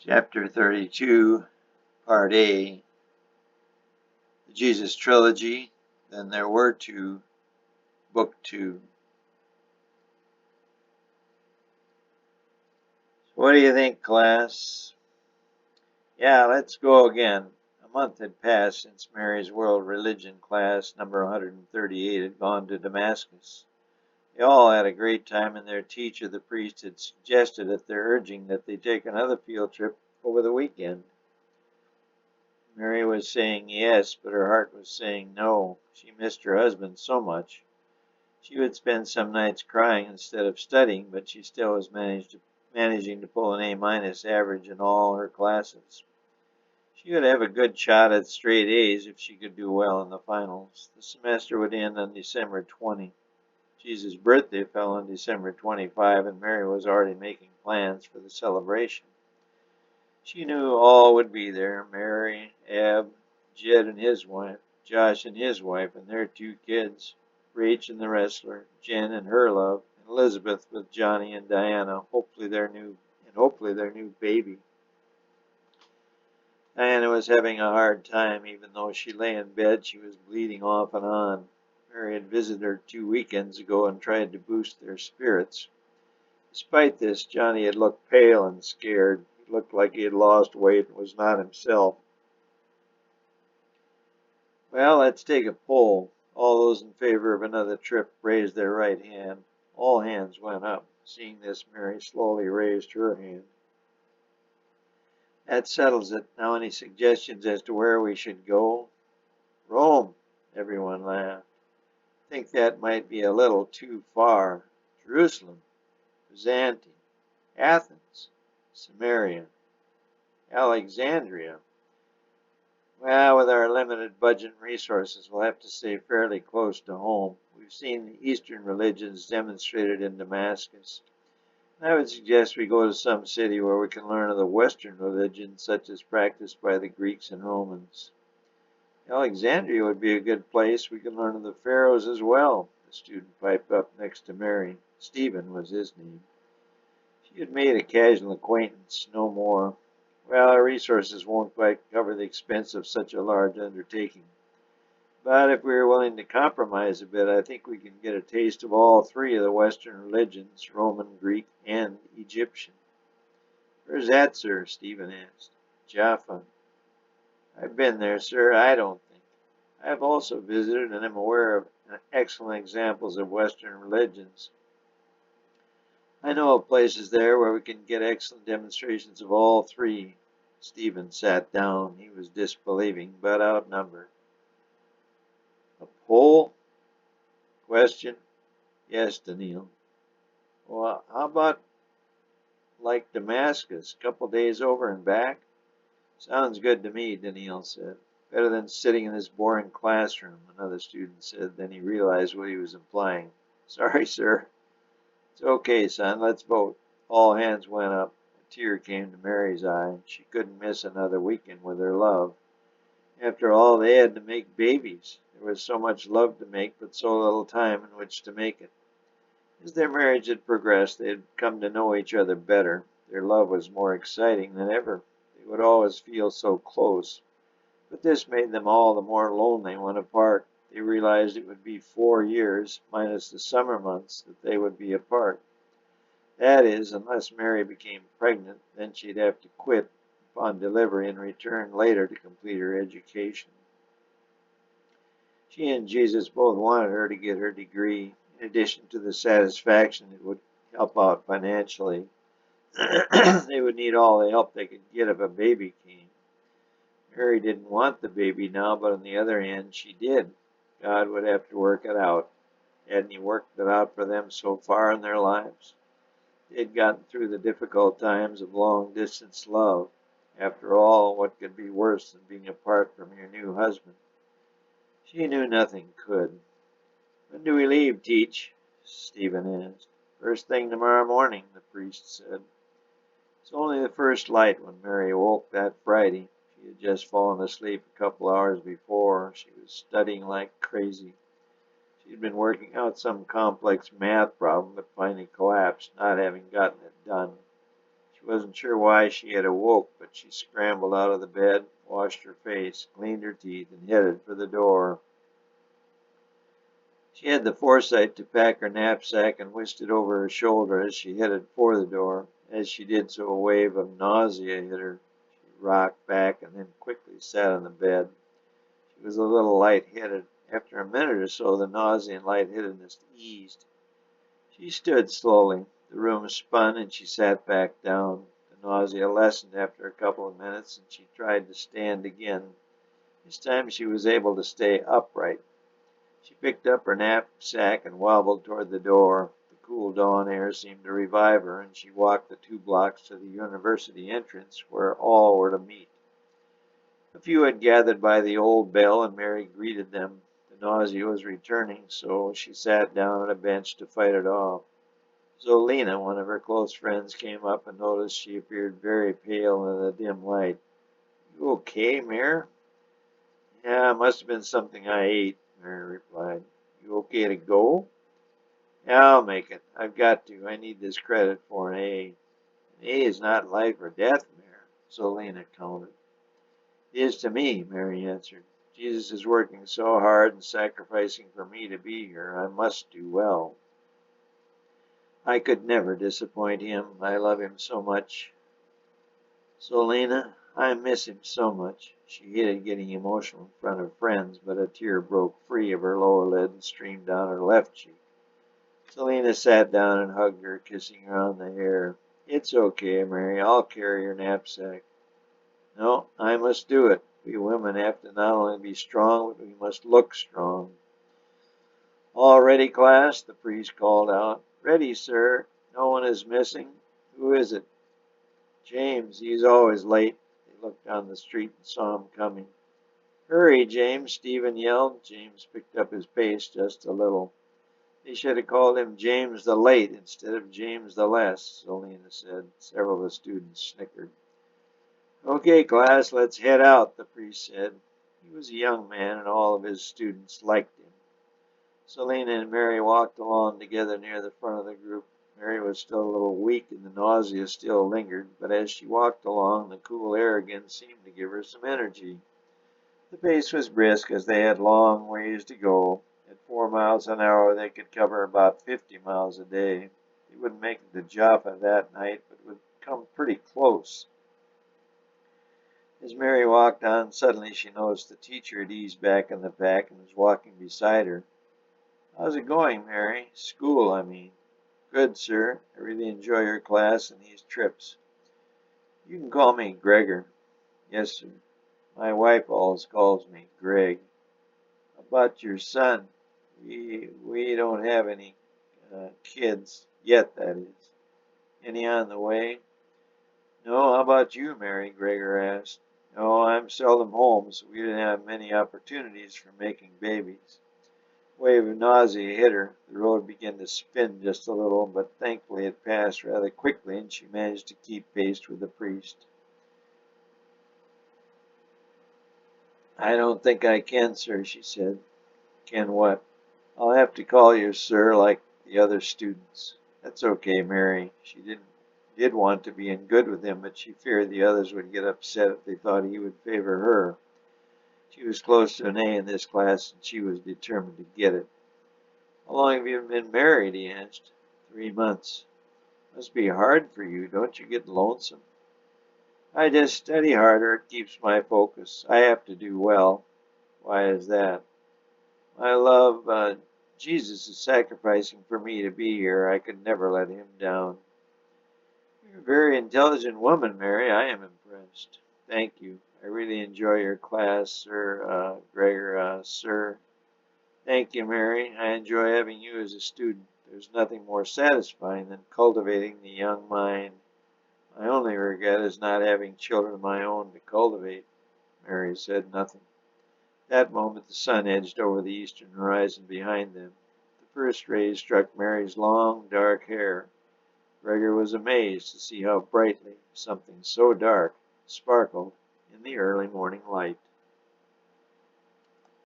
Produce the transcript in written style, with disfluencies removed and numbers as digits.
Chapter 32, Part A, the Jesus Trilogy, Then There Were Two, Book 2. What do you think, class? Yeah, let's go again. A month had passed since Mary's World Religion class, number 138, had gone to Damascus. They all had a great time, and their teacher, the priest, had suggested at their urging that they take another field trip over the weekend. Mary was saying yes, but her heart was saying no. She missed her husband so much. She would spend some nights crying instead of studying, but she still was managing to pull an A- average in all her classes. She would have a good shot at straight A's if she could do well in the finals. The semester would end on December 20. Jesus' birthday fell on December 25, and Mary was already making plans for the celebration. She knew all would be there: Mary, Ab, Jed and his wife, Josh and his wife and their two kids, Rach and the wrestler, Jen and her love, and Elizabeth with Johnny and Diana, hopefully their new baby. Diana was having a hard time. Even though she lay in bed, she was bleeding off and on. Mary had visited her 2 weekends ago and tried to boost their spirits. Despite this, Johnny had looked pale and scared. He looked like he had lost weight and was not himself. Well, let's take a poll. All those in favor of another trip raised their right hand. All hands went up. Seeing this, Mary slowly raised her hand. That settles it. Now, any suggestions as to where we should go? Rome, everyone laughed. I think that might be a little too far. Jerusalem, Byzantium, Athens, Samaria, Alexandria. Well, with our limited budget and resources, we'll have to stay fairly close to home. We've seen the Eastern religions demonstrated in Damascus. I would suggest we go to some city where we can learn of the Western religions, such as practiced by the Greeks and Romans. Alexandria would be a good place. We can learn of the pharaohs as well. The student piped up next to Mary. Stephen was his name. She had made a casual acquaintance, no more. Well, our resources won't quite cover the expense of such a large undertaking. But if we are willing to compromise a bit, I think we can get a taste of all three of the Western religions: Roman, Greek, and Egyptian. Where's that, sir? Stephen asked. Jaffa. I've been there, sir. I don't think. I have also visited and am aware of excellent examples of Western religions. I know of places there where we can get excellent demonstrations of all three. Stephen sat down. He was disbelieving, but outnumbered. A poll? Question? Yes, Daniil. Well, how about like Damascus, a couple days over and back? Sounds good to me, Daniil said. Better than sitting in this boring classroom, another student said. Then he realized what he was implying. Sorry, sir. It's okay, son. Let's vote. All hands went up. A tear came to Mary's eye. She couldn't miss another weekend with her love. After all, they had to make babies. There was so much love to make, but so little time in which to make it. As their marriage had progressed, they had come to know each other better. Their love was more exciting than ever. They would always feel so close. But this made them all the more lonely when apart. They realized it would be 4 years, minus the summer months, that they would be apart. That is, unless Mary became pregnant, then she'd have to quit upon delivery and return later to complete her education. She and Jesus both wanted her to get her degree. In addition to the satisfaction it would help out financially, they would need all the help they could get if a baby came. Mary didn't want the baby now, but on the other hand, she did. God would have to work it out. Hadn't he worked it out for them so far in their lives? They had gotten through the difficult times of long-distance love. After all, what could be worse than being apart from your new husband? She knew nothing could. When do we leave, Teach? Stephen asked. First thing tomorrow morning, the priest said. It's only the first light when Mary awoke that Friday. She had just fallen asleep a couple hours before. She was studying like crazy. She had been working out some complex math problem, but finally collapsed, not having gotten it done. She She wasn't sure why she had awoke, but she scrambled out of the bed, washed her face, cleaned her teeth, and headed for the door. She had the foresight to pack her knapsack and whisked it over her shoulder as she headed for the door. As she did so, a wave of nausea hit her. She rocked back and then quickly sat on the bed. She was a little lightheaded. After a minute or so, the nausea and lightheadedness eased. She stood slowly. The room spun and she sat back down. The nausea lessened after a couple of minutes and she tried to stand again. This time she was able to stay upright. She picked up her knapsack and wobbled toward the door. The cool dawn air seemed to revive her, and she walked the 2 blocks to the university entrance, where all were to meet. A few had gathered by the old bell, and Mary greeted them. The nausea was returning, so she sat down on a bench to fight it off. Zolina, one of her close friends, came up and noticed she appeared very pale in the dim light. "You okay, Mare?" "Yeah, it must have been something I ate," Mary replied. "You okay to go?" "Yeah, I'll make it. I've got to. I need this credit for an A." "An A is not life or death, Mary," Zolina countered. "It is to me," Mary answered. "Jesus is working so hard and sacrificing for me to be here. I must do well. I could never disappoint him. I love him so much. Zolina, I miss him so much." She hated getting emotional in front of friends, but a tear broke free of her lower lid and streamed down her left cheek. Selina sat down and hugged her, kissing her on the hair. "It's okay, Mary. I'll carry your knapsack." "No, I must do it. We women have to not only be strong, but we must look strong." "All ready, class?" the priest called out. "Ready, sir. No one is missing. Who is it?" "James. He's always late." They looked down the street and saw him coming. "Hurry, James," Stephen yelled. James picked up his pace just a little. "They should have called him James the Late instead of James the Less," Zolina said. Several of the students snickered. "Okay, class, let's head out," the priest said. He was a young man, and all of his students liked him. Selina and Mary walked along together near the front of the group. Mary was still a little weak, and the nausea still lingered, but as she walked along, the cool air again seemed to give her some energy. The pace was brisk, as they had long ways to go. At 4 miles an hour, they could cover about 50 miles a day. They wouldn't make it to Jaffa that night, but would come pretty close. As Mary walked on, suddenly she noticed the teacher had eased back in the pack and was walking beside her. "How's it going, Mary? School, I mean." "Good, sir. I really enjoy your class and these trips." "You can call me Gregor." "Yes, sir. My wife always calls me Greg." "How about your son?" We don't have any kids yet, that is." "Any on the way?" "No. How about you, Mary?" Gregor asked. "No, I'm seldom home, so we didn't have many opportunities for making babies." A wave of nausea hit her. The road began to spin just a little, but thankfully it passed rather quickly, and she managed to keep pace with the priest. "I don't think I can, sir," she said. "Can what?" "I'll have to call you sir like the other students." "That's okay, Mary." She did want to be in good with him, but she feared the others would get upset if they thought he would favor her. She was close to an A in this class, and she was determined to get it. "How long have you been married?" he asked. 3 months. "Must be hard for you. Don't you get lonesome?" "I just study harder. It keeps my focus. I have to do well." "Why is that?" "I love Jesus is sacrificing for me to be here. I could never let him down." "You're a very intelligent woman, Mary. I am impressed." "Thank you. I really enjoy your class, Sir Gregor, sir." "Thank you, Mary. I enjoy having you as a student. There's nothing more satisfying than cultivating the young mind. My only regret is not having children of my own to cultivate." Mary said nothing. At that moment the sun edged over the eastern horizon behind them. The first rays struck Mary's long, dark hair. Gregor was amazed to see how brightly something so dark sparkled in the early morning light.